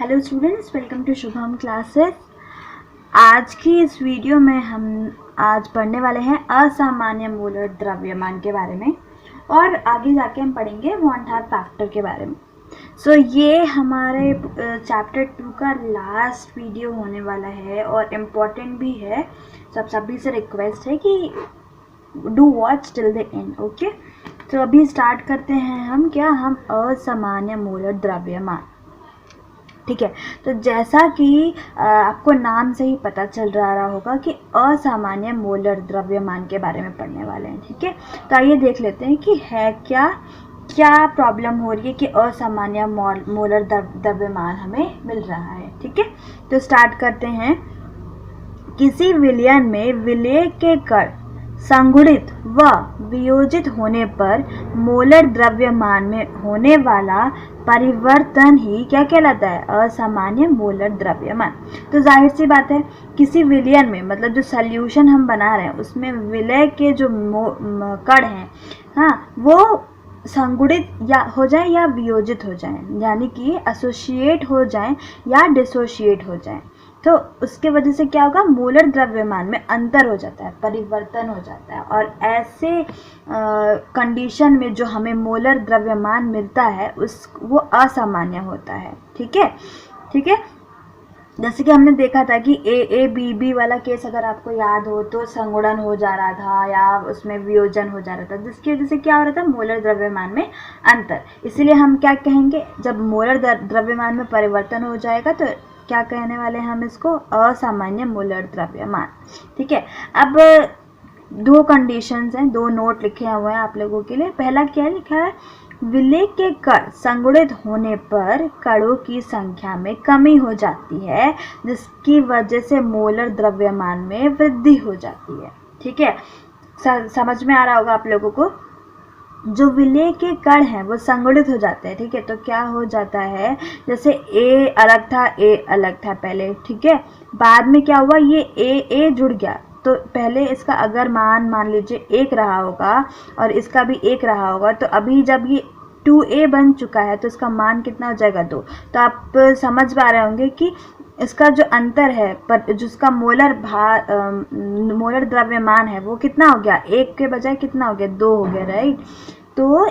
Hello students, welcome to Shubham classes. आज की इस वीडियो में हम आज पढ़ने वाले हैं असामान्य मोलर द्रव्यमान के बारे में और आगे जाके हम पढ़ेंगे वॉन हार फैक्टर के बारे में। ये हमारे चैप्टर 2 का लास्ट वीडियो होने वाला है और इम्पोर्टेंट भी है। आप सभी से रिक्वेस्ट है कि do watch till the end. Okay, तो अभी स्टार्ट करते हैं हम असामान्य मोलर द्रव्यमान। ठीक है, तो जैसा कि आपको नाम से ही पता चल रहा होगा कि असामान्य मोलर द्रव्यमान के बारे में पढ़ने वाले हैं। ठीक है, तो आइए देख लेते हैं कि है क्या प्रॉब्लम हो रही है कि असामान्य मोलर द्रव्यमान हमें मिल रहा है। ठीक है, तो स्टार्ट करते हैं। किसी विलयन में विलेय के कण संगुणित व वियोजित होने पर मोलर द्रव्यमान में होने वाला परिवर्तन ही क्या कहलाता है? असामान्य मोलर द्रव्यमान। तो जाहिर सी बात है, किसी विलयन में मतलब जो सॉल्यूशन हम बना रहे हैं उसमें विलय के जो कण हैं, हाँ, वो संगुणित या हो जाए या वियोजित हो जाए, यानी कि एसोसिएट हो जाए या डिसोशिएट हो जाए, तो उसके वजह से क्या होगा? मोलर द्रव्यमान में अंतर हो जाता है, परिवर्तन हो जाता है। और ऐसे कंडीशन में जो हमें मोलर द्रव्यमान मिलता है वो असामान्य होता है। ठीक है, जैसे कि हमने देखा था कि ए बी बी वाला केस अगर आपको याद हो तो संगुणन हो जा रहा था या उसमें वियोजन हो जा रहा था, जिसकी वजह से क्या हो रहा था? मोलर द्रव्यमान में अंतर। इसीलिए हम क्या कहेंगे, जब मोलर द्रव्यमान में परिवर्तन हो जाएगा तो क्या कहने वाले हैं हम इसको? असामान्य मोलर द्रव्यमान। ठीक है, अब दो कंडीशंस हैं, दो नोट लिखे हुए हैं आप लोगों के लिए। पहला क्या लिखा है? विलेय के कण संगुणित होने पर कणों की संख्या में कमी हो जाती है, जिसकी वजह से मोलर द्रव्यमान में वृद्धि हो जाती है। ठीक है, समझ में आ रहा होगा आप लोगों को। जो विलेय के कण हैं वो संगुणित हो जाते हैं। ठीक है, तो क्या हो जाता है? जैसे ए अलग था पहले, ठीक है, बाद में क्या हुआ? ये ए जुड़ गया, तो पहले इसका अगर मान लीजिए 1 रहा होगा और इसका भी 1 रहा होगा, तो अभी जब ये 2a बन चुका है तो इसका मान कितना हो जाएगा? 2। तो आप समझ पा रहे होंगे कि इसका जो अंतर है पर जिसका मोलर द्रव्यमान है वो कितना हो गया? 1 के बजाय कितना हो गया? 2 हो गया, राइट। तो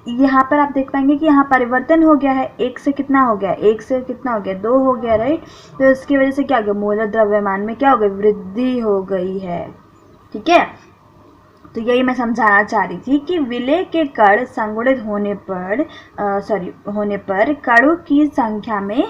यहाँ पर आप देख पाएंगे कि यहाँ परिवर्तन हो गया है, 1 से कितना हो गया? 1 से कितना हो गया? 2 हो गया, राइट। तो इसकी वजह से क्या हो गया? मोलर द्रव्यमान में क्या हो गई? वृद्धि हो गई है। ठीक है, तो यही मैं समझाना चाह रही थी कि विलेय के कण संगुणित होने पर कणों की संख्या में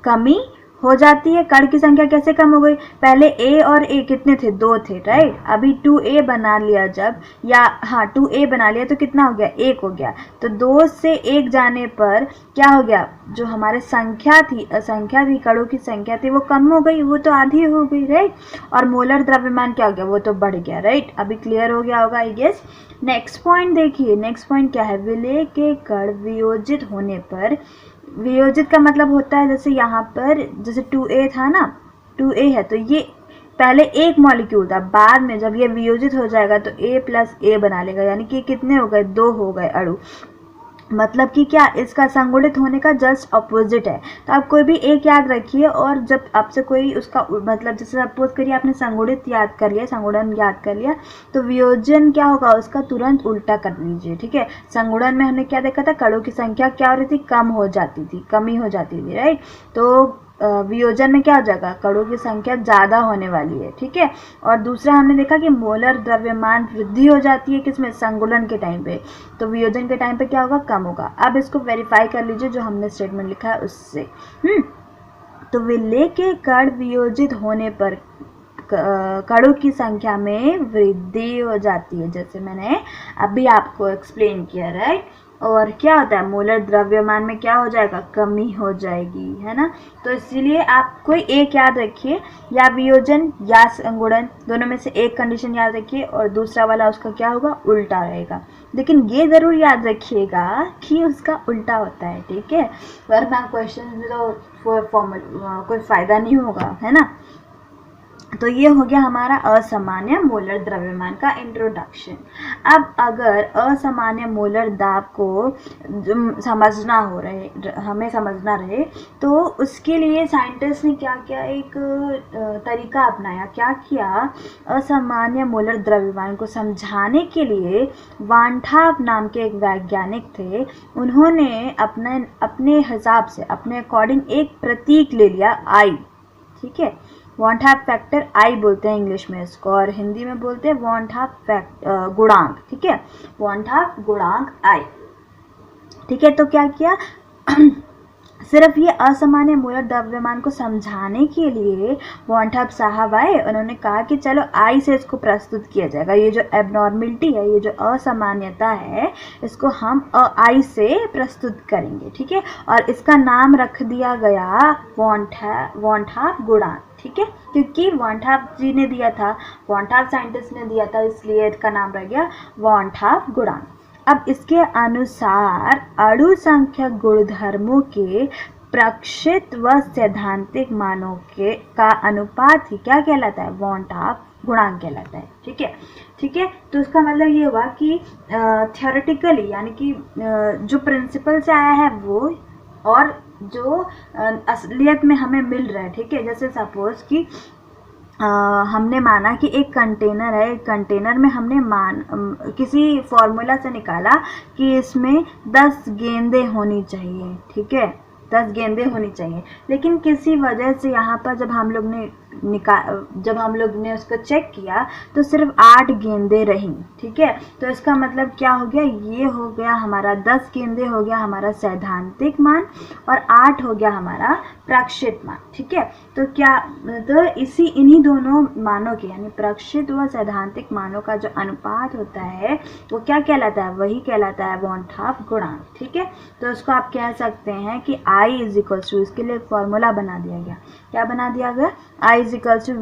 कमी हो जाती है। कण की संख्या कैसे कम हो गई? पहले a और a कितने थे? 2 थे, राइट। अभी 2a बना लिया जब, या हाँ 2a बना लिया तो कितना हो गया? 1 हो गया। तो 2 से 1 जाने पर क्या हो गया? जो हमारे संख्या थी कणों की संख्या थी वो कम हो गई, वो तो आधी हो गई, राइट। और मोलर द्रव्यमान क्या हो गया? वो तो बढ़ गया, राइट। अभी क्लियर हो गया होगा, आई गेस। नेक्स्ट पॉइंट देखिए, नेक्स्ट पॉइंट क्या है? विलेय के कण वियोजित होने पर, वियोजित का मतलब होता है जैसे यहाँ पर जैसे 2a था ना, 2a है तो ये पहले एक मॉलिक्यूल था, बाद में जब ये वियोजित हो जाएगा तो a प्लस a बना लेगा, यानी कि कितने हो गए? 2 हो गए अणु। मतलब कि क्या? इसका संगुणित होने का जस्ट अपोजिट है। तो आप कोई भी एक याद रखिए, और जब आपसे कोई उसका मतलब जैसे सपोज करिए आपने संगुणित याद कर लिया, संगुणन याद कर लिया, तो वियोजन क्या होगा? उसका तुरंत उल्टा कर लीजिए। ठीक है, संगुणन में हमने क्या देखा था? कणों की संख्या क्या हो रही थी? कम हो जाती थी, कमी हो जाती थी, राइट। तो वियोजन में क्या हो जाएगा? कणों की संख्या ज़्यादा होने वाली है। ठीक है, और दूसरा हमने देखा कि मोलर द्रव्यमान वृद्धि हो जाती है किसमें? संगुणन के टाइम पे। तो वियोजन के टाइम पे क्या होगा? कम होगा। अब इसको वेरीफाई कर लीजिए जो हमने स्टेटमेंट लिखा है उससे। तो विलेय के कण वियोजित होने पर कणों की संख्या में वृद्धि हो जाती है, जैसे मैंने अभी आपको एक्सप्लेन किया, राइट। और क्या होता है? मोलर द्रव्यमान में क्या हो जाएगा? कमी हो जाएगी, है ना। तो इसीलिए आप कोई एक याद रखिए, या वियोजन या संगुणन, दोनों में से एक कंडीशन याद रखिए और दूसरा वाला उसका क्या होगा? उल्टा रहेगा। लेकिन ये ज़रूर याद रखिएगा कि उसका उल्टा होता है, ठीक है, वरना क्वेश्चन में तो कोई फ़ायदा नहीं होगा, है ना। तो ये हो गया हमारा असामान्य मोलर द्रव्यमान का इंट्रोडक्शन। अब अगर असामान्य मोलर दाब को हमें समझना रहे तो उसके लिए साइंटिस्ट ने क्या किया, एक तरीका अपनाया। क्या किया, असामान्य मोलर द्रव्यमान को समझाने के लिए वान ठाप नाम के एक वैज्ञानिक थे। उन्होंने अपने हिसाब से, अपने अकॉर्डिंग एक प्रतीक ले लिया, आई। ठीक है, वान ठाप फैक्टर आई बोलते हैं इंग्लिश में इसको, और हिंदी में बोलते हैं वान ठाप गुणांक। ठीक है, वान ठाप गुणांक आई। ठीक है, तो क्या किया सिर्फ ये असामान्य मोलर द्रव्यमान को समझाने के लिए वान ठाप साहब आए। उन्होंने कहा कि चलो आई से इसको प्रस्तुत किया जाएगा, ये जो एबनॉर्मलिटी है, ये जो असामान्यता है, इसको हम आई से प्रस्तुत करेंगे। ठीक है, और इसका नाम रख दिया गया वान ठाप गुणांक। ठीक है, क्योंकि वान ठाप जी ने दिया था, वान ठाप साइंटिस्ट ने दिया था, इसलिए इसका नाम रह गया वान ठाप गुणांक। अब इसके अनुसार अणु संख्यक गुणधर्मों के प्रक्षित व सैद्धांतिक मानों का अनुपात ही क्या कहलाता है, वान ठाप गुणांक कहलाता है। ठीक है, ठीक है, तो इसका मतलब ये हुआ कि थियोरेटिकली, यानी कि जो प्रिंसिपल से आया है वो, और जो असलियत में हमें मिल रहा है। ठीक है, जैसे सपोज कि हमने माना कि एक कंटेनर है, कंटेनर में हमने किसी फॉर्मूला से निकाला कि इसमें 10 गेंदें होनी चाहिए। ठीक है, 10 गेंदें होनी चाहिए, लेकिन किसी वजह से यहाँ पर जब हम लोग ने उसको चेक किया तो सिर्फ 8 गेंदें रहीं। ठीक है, तो इसका मतलब क्या हो गया, ये हो गया हमारा 10 गेंदें हो गया हमारा सैद्धांतिक मान, और 8 हो गया हमारा प्रक्षित मान। ठीक है, तो इन्हीं दोनों मानों के, यानी प्रक्षित व सैद्धांतिक मानों का जो अनुपात होता है वो क्या कहलाता है, वही कहलाता है वान ठाप गुणांक। ठीक है, तो उसको आप कह सकते हैं कि I इज इक्वल टू, इसके लिए फॉर्मूला बना दिया गया। क्या बना दिया गया, I इज इक्वल टू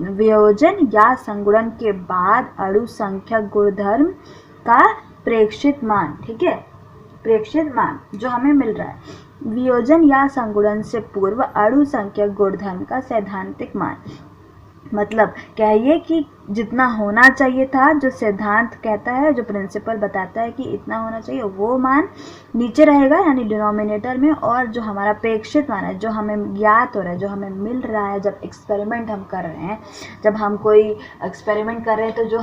वियोजन या संगुणन के बाद अणु संख्यक गुणधर्म का प्रेक्षित मान। ठीक है, प्रेक्षित मान जो हमें मिल रहा है, वियोजन या संगुणन से पूर्व अणु संख्यक गुणधर्म का सैद्धांतिक मान। मतलब कहिए कि जितना होना चाहिए था, जो सिद्धांत कहता है, जो प्रिंसिपल बताता है कि इतना होना चाहिए, वो मान नीचे रहेगा यानी डिनोमिनेटर में, और जो हमारा प्रेक्षित मान है, जो हमें ज्ञात हो रहा है, जो हमें मिल रहा है जब एक्सपेरिमेंट हम कर रहे हैं, जब हम कोई एक्सपेरिमेंट कर रहे हैं तो जो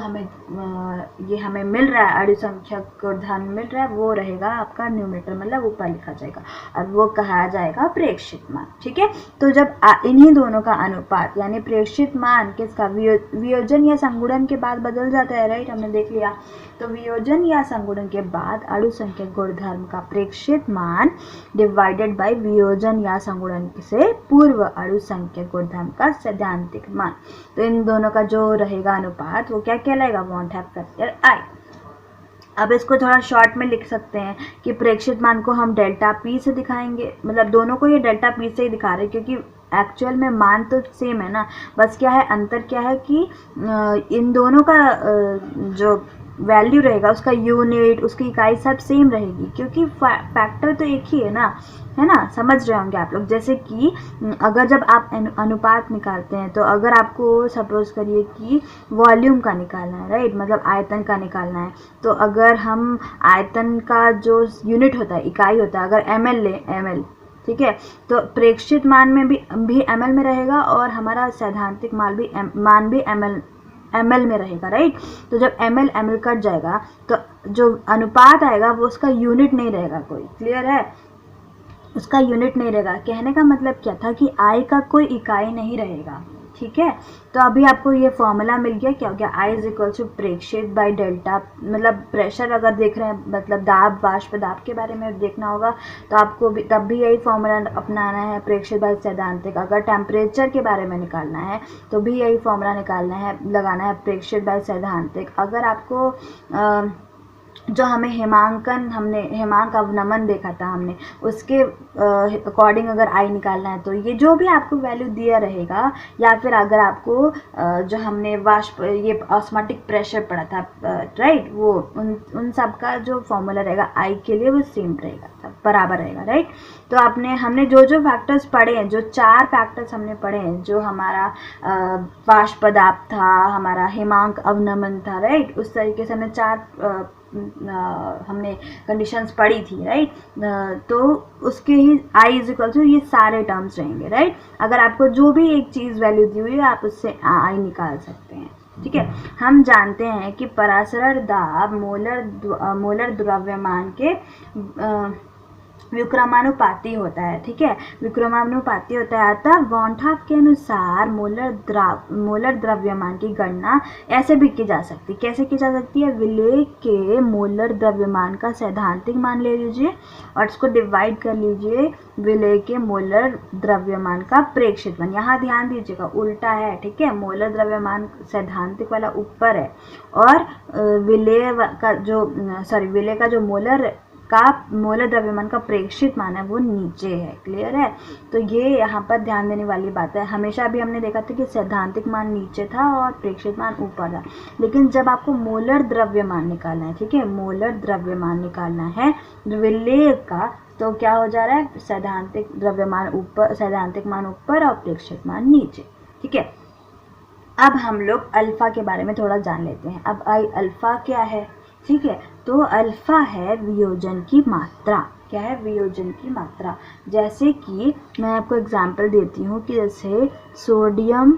हमें मिल रहा है, अणु संख्यक गुणधर्म मिल रहा है, वो रहेगा आपका न्यूमरेटर, मतलब ऊपर लिखा जाएगा, और वो कहा जाएगा प्रेक्षित मान। ठीक है, तो जब इन्हीं दोनों का अनुपात यानी प्रेक्षित मान किसका, वियोजन या संगुणन के बाद बदल जाता है, राइट, हमने देख लिया। तो वियोजन या संगुणन के बाद अणु संख्यक गुणधर्म का प्रेक्षित मान डिवाइडेड बाय वियोजन या संगुणन से पूर्व अणु संख्यक गुणधर्म का सैद्धांतिक मान। तो इन दोनों का जो रहेगा अनुपात वो क्या कहलाएगा, वान ठाप फैक्टर आई। अब इसको थोड़ा शॉर्ट में लिख सकते हैं कि प्रेक्षित मान को हम डेल्टा पी से दिखाएंगे, मतलब दोनों को ये डेल्टा पी से ही दिखा रहे हैं, क्योंकि एक्चुअल में मान तो सेम है ना, बस क्या है अंतर, क्या है कि इन दोनों का जो वैल्यू रहेगा, उसका यूनिट, उसकी इकाई सब सेम रहेगी, क्योंकि फैक्टर तो एक ही है ना, समझ रहे होंगे आप लोग। जैसे कि अगर जब आप अनुपात निकालते हैं, तो अगर आपको सपोज करिए कि वॉल्यूम का निकालना है, राइट, मतलब आयतन का निकालना है, तो अगर हम आयतन का जो यूनिट होता है, इकाई होता है, अगर ml ले, ml, ठीक है, तो प्रेक्षित मान में भी ml में रहेगा, और हमारा सैद्धांतिक मान भी ml में रहेगा, राइट। तो जब ml कट जाएगा तो जो अनुपात आएगा वो उसका यूनिट नहीं रहेगा कोई, क्लियर है, उसका यूनिट नहीं रहेगा। कहने का मतलब क्या था कि I का कोई इकाई नहीं रहेगा। ठीक है, तो अभी आपको ये फॉर्मूला मिल गया, क्या हो गया, I इज इक्वल टू प्रेक्षित बाय डेल्टा, मतलब प्रेशर अगर देख रहे हैं, मतलब दाब, वाष्प दाब के बारे में देखना होगा तो आपको तब भी यही फॉर्मूला अपनाना है, प्रेक्षित बाय सैद्धांतिक। अगर टेम्परेचर के बारे में निकालना है तो भी यही फॉर्मूला लगाना है, प्रेक्षित बाय सैद्धांतिक। अगर आपको जो हमें हेमांक अवनमन देखा था हमने, उसके अकॉर्डिंग अगर आई निकालना है तो ये जो भी आपको वैल्यू दिया रहेगा, या फिर अगर आपको जो हमने ये ऑस्मोटिक प्रेशर पढ़ा था, राइट, वो उन सब का जो फॉर्मूला रहेगा आई के लिए वो सेम रहेगा सब। बराबर रहेगा, राइट। तो हमने जो फैक्टर्स पढ़े हैं, जो 4 फैक्टर्स हमने पढ़े हैं, जो हमारा वाष्प पदार्थ था, हमारा हिमांक अवनमन था, राइट, उस तरीके से हमने 4 हमने कंडीशंस पढ़ी थी, राइट। तो उसके ही आई इज इक्वल टू ये सारे टर्म्स रहेंगे, राइट। अगर आपको जो भी एक चीज़ वैल्यू दी हुई है आप उससे आई निकाल सकते हैं, ठीक है। हम जानते हैं कि परासरण दाब मोलर द्रव्यमान के विक्रमानुपाती होता है, ठीक है, विक्रमानुपाती होता है। अतः वॉन्टाप के अनुसार मोलर द्रव्यमान की गणना ऐसे भी की जा सकती है। कैसे की जा सकती है? विलेय के मोलर द्रव्यमान का सैद्धांतिक मान ले लीजिए और इसको डिवाइड कर लीजिए विलेय के मोलर द्रव्यमान का प्रेक्षित मान। यहाँ ध्यान दीजिएगा उल्टा है, ठीक है, मोलर द्रव्यमान सैद्धांतिक वाला ऊपर है और विलेय का जो मोलर द्रव्यमान का प्रेक्षित मान है वो नीचे है। क्लियर है? तो ये यहाँ पर ध्यान देने वाली बात है। हमेशा भी हमने देखा था कि सैद्धांतिक मान नीचे था और प्रेक्षित मान ऊपर था, लेकिन जब आपको मोलर द्रव्यमान निकालना है, ठीक है, मोलर द्रव्यमान निकालना है विलेय का, तो क्या हो जा रहा है? सैद्धांतिक मान ऊपर और प्रेक्षित मान नीचे, ठीक है। अब हम लोग अल्फा के बारे में थोड़ा जान लेते हैं। अब अल्फा क्या है, ठीक है, तो अल्फा है वियोजन की मात्रा। क्या है? वियोजन की मात्रा। जैसे कि मैं आपको एग्जांपल देती हूँ कि जैसे सोडियम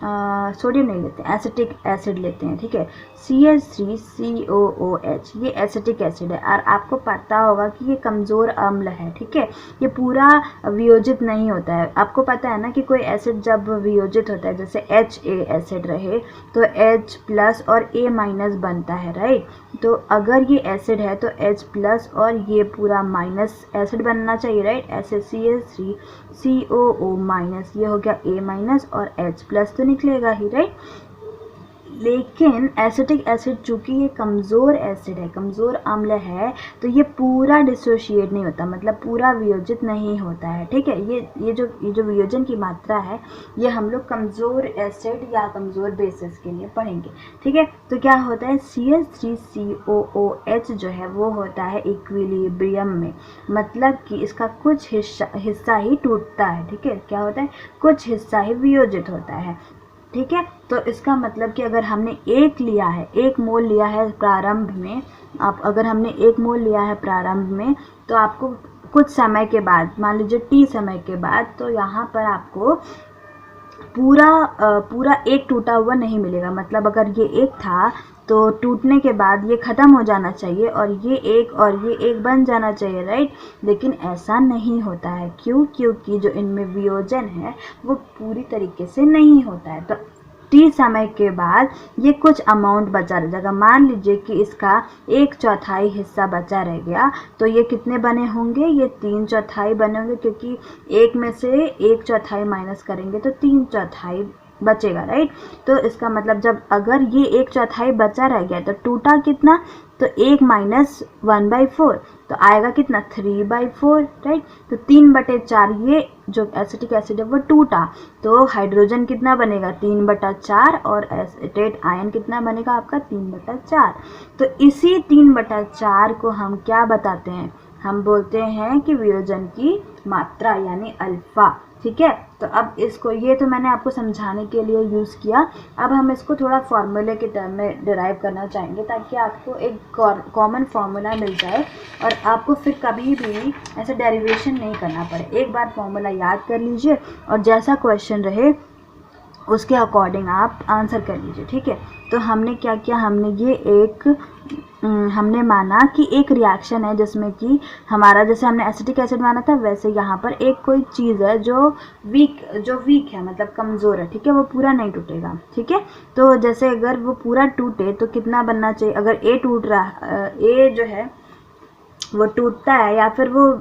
नहीं लेते, एसिटिक एसिड लेते हैं, ठीक है, CH3COOH, ये एसिटिक एसिड है और आपको पता होगा कि ये कमज़ोर अम्ल है, ठीक है, ये पूरा वियोजित नहीं होता है। आपको पता है ना कि कोई एसिड जब वियोजित होता है, जैसे HA एसिड रहे तो H+ और A- बनता है, राइट। तो अगर ये एसिड है तो H+ और ये पूरा माइनस एसिड बनना चाहिए, राइट। ऐसे CH3COO- ये हो गया A- और H+ तो निकलेगा ही, राइट। लेकिन एसिटिक एसिड चूंकि ये कमज़ोर एसिड है, कमज़ोर अम्ल है, तो ये पूरा डिसोशिएट नहीं होता, मतलब पूरा वियोजित नहीं होता है, ठीक है। ये जो वियोजन की मात्रा है ये हम लोग कमज़ोर एसिड या कमज़ोर बेसिस के लिए पढ़ेंगे, ठीक है। तो क्या होता है? CH3COOH जो है वो होता है इक्विलिब्रियम में, मतलब कि इसका कुछ हिस्सा ही टूटता है, ठीक है। क्या होता है? कुछ हिस्सा ही वियोजित होता है, ठीक है। तो इसका मतलब कि अगर हमने 1 मोल लिया है प्रारंभ में, अगर हमने 1 मोल लिया है प्रारंभ में, तो आपको कुछ समय के बाद, मान लीजिए T समय के बाद, तो यहाँ पर आपको पूरा 1 टूटा हुआ नहीं मिलेगा। मतलब अगर ये 1 था तो टूटने के बाद ये ख़त्म हो जाना चाहिए और ये 1 बन जाना चाहिए, राइट। लेकिन ऐसा नहीं होता है। क्यों? क्योंकि जो इनमें वियोजन है वो पूरी तरीके से नहीं होता है। तो T समय के बाद ये कुछ अमाउंट बचा रह जाएगा। मान लीजिए कि इसका 1/4 हिस्सा बचा रह गया, तो ये कितने बने होंगे? ये 3/4 बने होंगे, क्योंकि 1 में से 1/4 माइनस करेंगे तो 3/4 बचेगा, राइट। तो इसका मतलब जब अगर ये 1/4 बचा रह गया तो टूटा कितना? तो 1 - 1/4 तो आएगा कितना? 3/4, राइट। तो 3/4 ये जो एसिटिक एसिड है वो टूटा, तो हाइड्रोजन कितना बनेगा? 3/4 और एसिटेट आयन कितना बनेगा आपका? 3/4। तो इसी 3/4 को हम क्या बताते हैं? हम बोलते हैं कि वियोजन की मात्रा, यानी अल्फा, ठीक है। तो अब इसको, ये तो मैंने आपको समझाने के लिए यूज़ किया। अब हम इसको थोड़ा फॉर्मूले के टर्म में डिराइव करना चाहेंगे, ताकि आपको एक कॉमन फार्मूला मिल जाए और आपको फिर कभी भी ऐसे डेरिवेशन नहीं करना पड़े। एक बार फार्मूला याद कर लीजिए और जैसा क्वेश्चन रहे उसके अकॉर्डिंग आप आंसर कर लीजिए, ठीक है। तो हमने क्या किया? हमने माना कि एक रिएक्शन है जिसमें कि हमारा, जैसे हमने एसिटिक एसिड माना था, वैसे यहाँ पर एक कोई चीज़ है जो वीक है, मतलब कमज़ोर है, ठीक है, वो पूरा नहीं टूटेगा, ठीक है। तो जैसे अगर वो पूरा टूटे तो कितना बनना चाहिए? अगर A टूट रहा, A जो है वो टूटता है, या फिर वो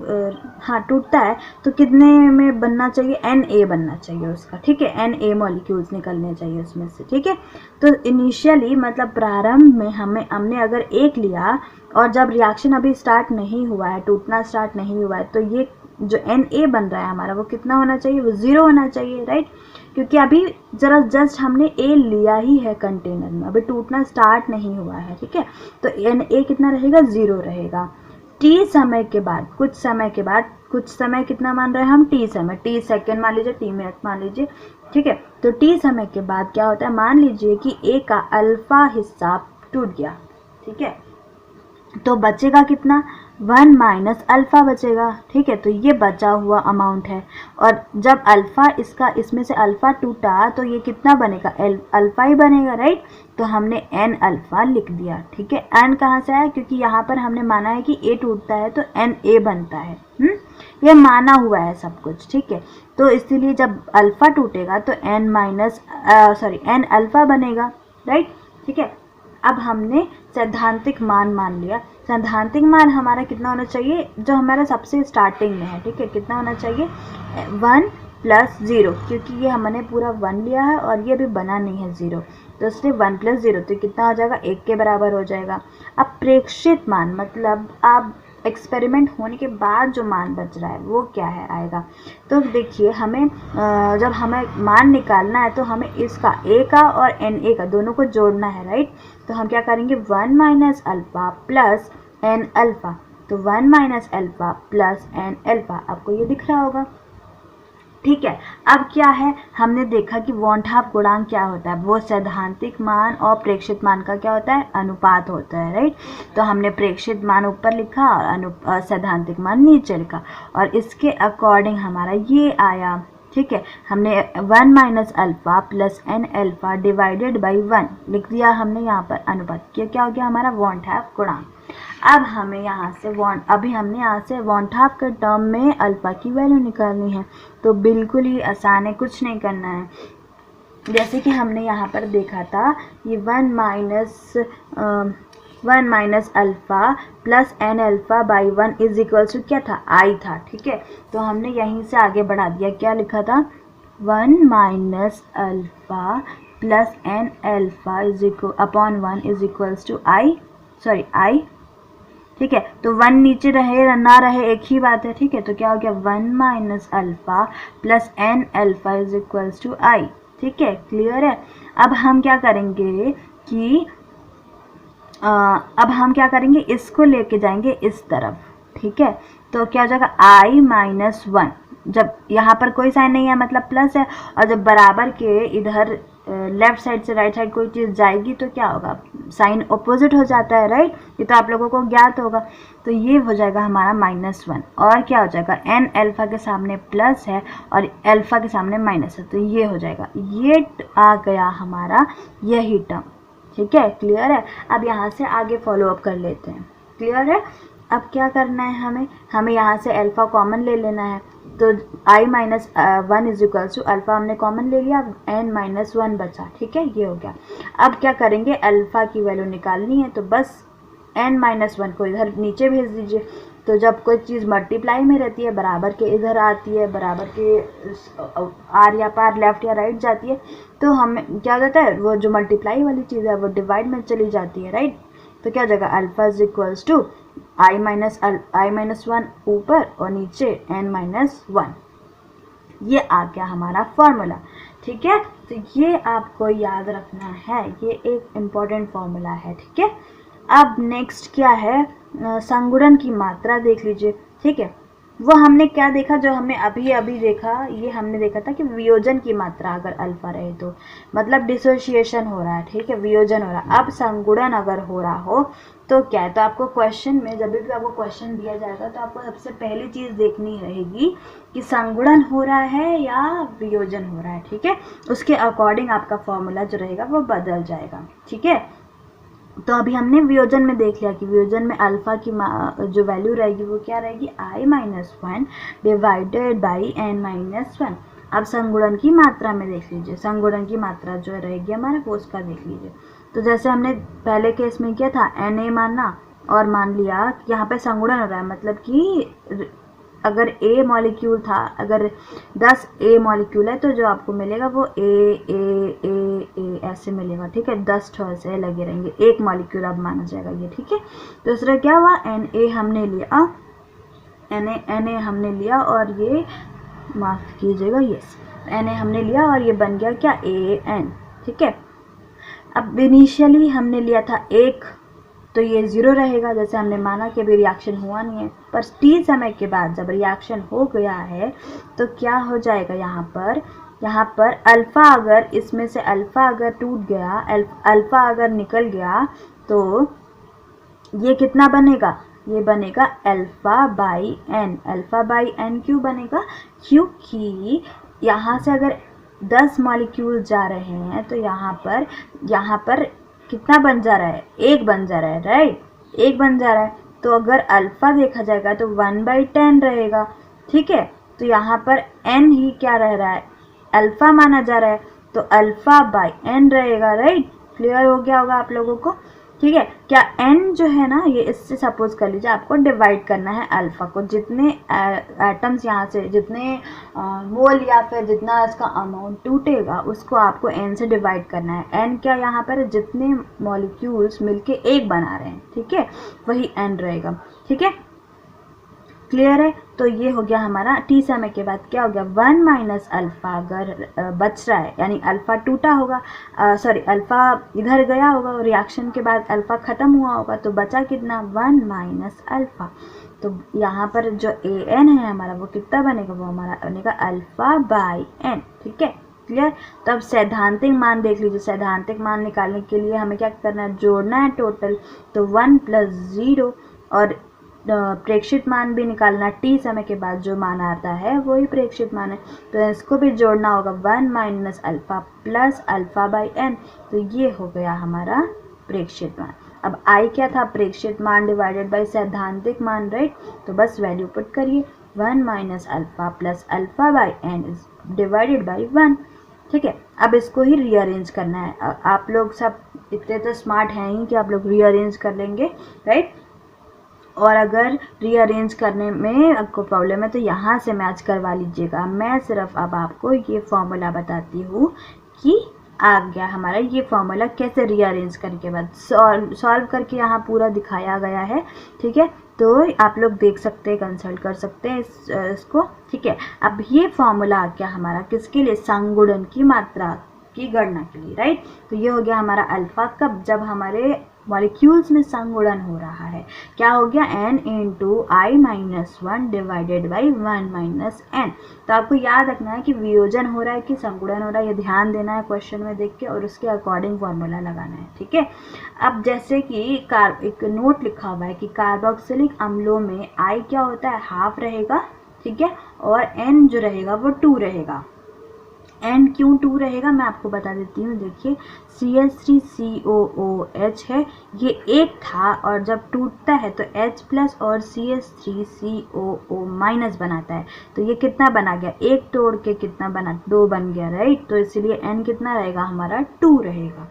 टूटता है, तो कितने में बनना चाहिए? Na बनना चाहिए उसका, ठीक है। Na मॉलिक्यूल्स निकलने चाहिए उसमें से, ठीक है। तो इनिशियली, मतलब प्रारंभ में हमने अगर 1 लिया और जब रिएक्शन अभी स्टार्ट नहीं हुआ है, टूटना स्टार्ट नहीं हुआ है, तो ये जो Na बन रहा है हमारा, वो कितना होना चाहिए? वो 0 होना चाहिए, राइट। क्योंकि अभी जस्ट हमने A लिया ही है कंटेनर में, अभी टूटना स्टार्ट नहीं हुआ है, ठीक है। तो Na कितना रहेगा? 0 रहेगा। टी समय के बाद, कुछ समय कितना मान रहे हैं हम, टी समय, टी सेकेंड मान लीजिए, टी मिनट मान लीजिए, ठीक है। तो टी समय के बाद क्या होता है, मान लीजिए कि ए का अल्फा हिस्सा टूट गया, ठीक है। तो बचेगा कितना, 1 माइनस अल्फ़ा बचेगा, ठीक है। तो ये बचा हुआ अमाउंट है, और जब अल्फ़ा इसमें से अल्फ़ा टूटा तो ये कितना बनेगा, अल्फ़ा ही बनेगा, राइट। तो हमने एन अल्फ़ा लिख दिया, ठीक है। एन कहाँ से आया, क्योंकि यहाँ पर हमने माना है कि ए टूटता है तो एन ए बनता है, ये माना हुआ है सब कुछ, ठीक है। तो इसीलिए जब अल्फ़ा टूटेगा तो एन अल्फ़ा बनेगा, राइट, ठीक है। अब हमने सैद्धांतिक मान लिया। सैद्धांतिक मान हमारा कितना होना चाहिए, जो हमारा सबसे स्टार्टिंग में है, ठीक है। कितना होना चाहिए, 1 + 0, क्योंकि ये हमने पूरा 1 लिया है और ये भी बना नहीं है 0, तो इसलिए 1 + 0, तो कितना हो जाएगा, 1 के बराबर हो जाएगा। अब प्रेक्षित मान मतलब आप एक्सपेरिमेंट होने के बाद जो मान बच रहा है वो क्या है आएगा। तो देखिए हमें जब हमें मान निकालना है तो हमें इसका ए का और एन ए का दोनों को जोड़ना है, राइट। तो हम क्या करेंगे, 1 minus alpha plus n alpha, तो 1 minus alpha plus n alpha, आपको ये दिख रहा होगा, ठीक है। अब क्या है, हमने देखा कि वॉन हाफ गुणांक क्या होता है, वो सैद्धांतिक मान और प्रेक्षित मान का क्या होता है, अनुपात होता है, राइट। तो हमने प्रेक्षित मान ऊपर लिखा और सैद्धांतिक मान नीचे लिखा, और इसके अकॉर्डिंग हमारा ये आया, ठीक है। हमने 1 minus alpha plus n alpha divided by 1 लिख दिया हमने यहाँ पर, अनुपात क्या हो गया हमारा, वॉन हाफ गुणांक। अब हमें यहाँ से हमने यहाँ से वॉन हाफ के टर्म में अल्फ़ा की वैल्यू निकालनी है, तो बिल्कुल ही आसान है, कुछ नहीं करना है। जैसे कि हमने यहाँ पर देखा था, ये 1 minus alpha plus n alpha by 1 is equal to क्या था, आई था, ठीक है। तो हमने यहीं से आगे बढ़ा दिया, क्या लिखा था, 1 minus alpha plus n alpha upon 1 is equals to I, ठीक है। तो 1 नीचे रहे ना रहे एक ही बात है, ठीक है। तो क्या हो गया, 1 minus alpha plus n alpha is equals to I, ठीक है, क्लियर है। अब हम क्या करेंगे कि इसको लेके जाएंगे इस तरफ, ठीक है। तो क्या हो जाएगा, i माइनस 1, जब यहाँ पर कोई साइन नहीं है मतलब प्लस है, और जब बराबर के इधर लेफ्ट साइड से राइट साइड कोई चीज़ जाएगी तो क्या होगा, साइन ऑपोजिट हो जाता है, राइट। ये तो आप लोगों को ज्ञात होगा। तो ये हो जाएगा हमारा -1, और क्या हो जाएगा, एन अल्फ़ा के सामने प्लस है और अल्फ़ा के सामने माइनस है, तो ये हो जाएगा, ये आ गया हमारा यही टर्म, ठीक है, क्लियर है। अब यहाँ से आगे फॉलो अप कर लेते हैं, क्लियर है। अब क्या करना है, हमें यहाँ से अल्फ़ा कॉमन ले लेना है, तो i minus 1 is equals to alpha हमने कॉमन ले लिया, n माइनस 1 बचा, ठीक है, ये हो गया। अब क्या करेंगे, अल्फ़ा की वैल्यू निकालनी है, तो बस n माइनस 1 को इधर नीचे भेज दीजिए। तो जब कोई चीज़ मल्टीप्लाई में रहती है, बराबर के इधर आती है, बराबर के आर या पार लेफ्ट या राइट जाती है, तो हमें क्या हो जाता है, वो जो मल्टीप्लाई वाली चीज़ है वो डिवाइड में चली जाती है, राइट। तो क्या हो जाएगा, alpha is equals to i minus 1 ऊपर और नीचे n माइनस 1, ये आ गया हमारा फॉर्मूला, ठीक है। तो ये आपको याद रखना है, ये एक इम्पॉर्टेंट फॉर्मूला है, ठीक है। अब नेक्स्ट क्या है, संगुणन की मात्रा देख लीजिए, ठीक है। वो हमने क्या देखा, जो हमने अभी देखा, ये हमने देखा था कि वियोजन की मात्रा अगर अल्फ़ा रहे तो मतलब डिसोशिएशन हो रहा है, ठीक है, वियोजन हो रहा है। अब संगुणन अगर हो रहा हो तो क्या है, तो आपको क्वेश्चन में जब भी आपको क्वेश्चन दिया जाएगा तो आपको सबसे पहली चीज़ देखनी रहेगी कि संगुणन हो रहा है या वियोजन हो रहा है, ठीक है। उसके अकॉर्डिंग आपका फॉर्मूला जो रहेगा वो बदल जाएगा, ठीक है। तो अभी हमने वियोजन में देख लिया कि वियोजन में अल्फ़ा की जो वैल्यू रहेगी वो क्या रहेगी, i minus 1 divided by n minus 1। अब संगुणन की मात्रा में देख लीजिए, संगुणन की मात्रा जो रहेगी हमारे वो उसका देख लीजिए। तो जैसे हमने पहले केस में किया था, Na मानना और मान लिया कि यहाँ पे संगुणन हो रहा है, मतलब कि अगर A मॉलिक्यूल था, अगर 10 A मॉलिक्यूल है तो जो आपको मिलेगा वो A ऐसे मिलेगा, ठीक है, 10 ठो ऐसे लगे रहेंगे, एक मॉलिक्यूल अब माना जाएगा ये, ठीक है। दूसरा क्या हुआ, Na हमने लिया और ये माफ़ कीजिएगा, यस, Na हमने लिया और ये बन गया क्या, AN, ठीक है। अब इनिशियली हमने लिया था 1 तो ये 0 रहेगा, जैसे हमने माना कि अभी रिएक्शन हुआ नहीं है। पर t समय के बाद जब रिएक्शन हो गया है तो क्या हो जाएगा, यहाँ पर अल्फ़ा अगर इसमें से अल्फ़ा अगर टूट गया, अल्फ़ा अगर निकल गया तो ये कितना बनेगा, ये बनेगा alpha by n. Alpha by n क्यों बनेगा, क्योंकि यहाँ से अगर 10 मॉलिक्यूल जा रहे हैं तो यहाँ पर कितना बन जा रहा है, 1 बन जा रहा है, राइट, 1 बन जा रहा है। तो अगर अल्फ़ा देखा जाएगा तो 1/10 रहेगा, ठीक है। तो यहाँ पर n ही क्या रह रहा है, अल्फ़ा माना जा रहा है, तो अल्फ़ा बाई एन रहेगा, राइट। क्लियर हो गया होगा आप लोगों को, ठीक है। क्या n जो है ना, ये इससे सपोज कर लीजिए आपको डिवाइड करना है अल्फ़ा को, जितने एटम्स यहाँ से, जितने मोल या फिर जितना इसका अमाउंट टूटेगा उसको आपको n से डिवाइड करना है। n क्या यहाँ पर जितने मॉलिक्यूल्स मिलके एक बना रहे हैं, ठीक है, वही n रहेगा, ठीक है। क्लियर है। तो ये हो गया हमारा t समय के बाद क्या हो गया, 1 माइनस अल्फ़ा अगर बच रहा है, यानी अल्फ़ा टूटा होगा, सॉरी अल्फ़ा इधर गया होगा और रिएक्शन के बाद अल्फ़ा ख़त्म हुआ होगा, तो बचा कितना, 1 माइनस अल्फ़ा। तो यहाँ पर जो an है हमारा वो कितना बनेगा, वो हमारा बनेगा अल्फ़ा बाई n, ठीक है। क्लियर। तो अब सैद्धांतिक मान देख लीजिए। सैद्धांतिक मान निकालने के लिए हमें क्या करना है, जोड़ना है टोटल, तो 1 + 0 और प्रेक्षित मान भी निकालना, t समय के बाद जो मान आता है वही प्रेक्षित मान है, तो इसको भी जोड़ना होगा, 1 minus alpha plus alpha by n. तो ये हो गया हमारा प्रेक्षित मान। अब I क्या था, प्रेक्षित मान डिवाइडेड बाई सैद्धांतिक मान, राइट। तो बस वैल्यू पुट करिए, 1 minus alpha plus alpha by n is divided by 1, ठीक है। अब इसको ही रीअरेंज करना है। आप लोग सब इतने तो स्मार्ट हैं ही कि आप लोग रीअरेंज कर लेंगे, राइट। और अगर रीअरेंज करने में आपको प्रॉब्लम है तो यहाँ से मैच करवा लीजिएगा। मैं सिर्फ अब आपको ये फॉर्मूला बताती हूँ कि आ गया हमारा ये फॉर्मूला कैसे रीअरेंज करने के बाद सॉल्व करके यहाँ पूरा दिखाया गया है, ठीक है। तो आप लोग देख सकते हैं, कंसल्ट कर सकते हैं इसको, ठीक है। अब ये फॉर्मूला आ गया हमारा किसके लिए, संगुणन की मात्रा की गणना के लिए, राइट। तो ये हो गया हमारा अल्फ़ा कब, जब हमारे मॉलिक्यूल्स में संगुणन हो रहा है, क्या हो गया, n into I minus 1 divided by 1 minus n। तो आपको याद रखना है कि वियोजन हो रहा है कि संगुणन हो रहा है, ये ध्यान देना है क्वेश्चन में देख के और उसके अकॉर्डिंग फॉर्मूला लगाना है, ठीक है। अब जैसे कि एक नोट लिखा हुआ है कि कार्बोक्सिलिक अम्लों में I क्या होता है, हाफ रहेगा, ठीक है, और n जो रहेगा वो 2 रहेगा। n क्यों 2 रहेगा मैं आपको बता देती हूँ। देखिए CH3COOH है, ये एक था और जब टूटता है तो H प्लस और CH3COO माइनस बनाता है, तो ये कितना बना गया, एक तोड़ के कितना बना, 2 बन गया, राइट। तो इसलिए n कितना रहेगा हमारा, 2 रहेगा।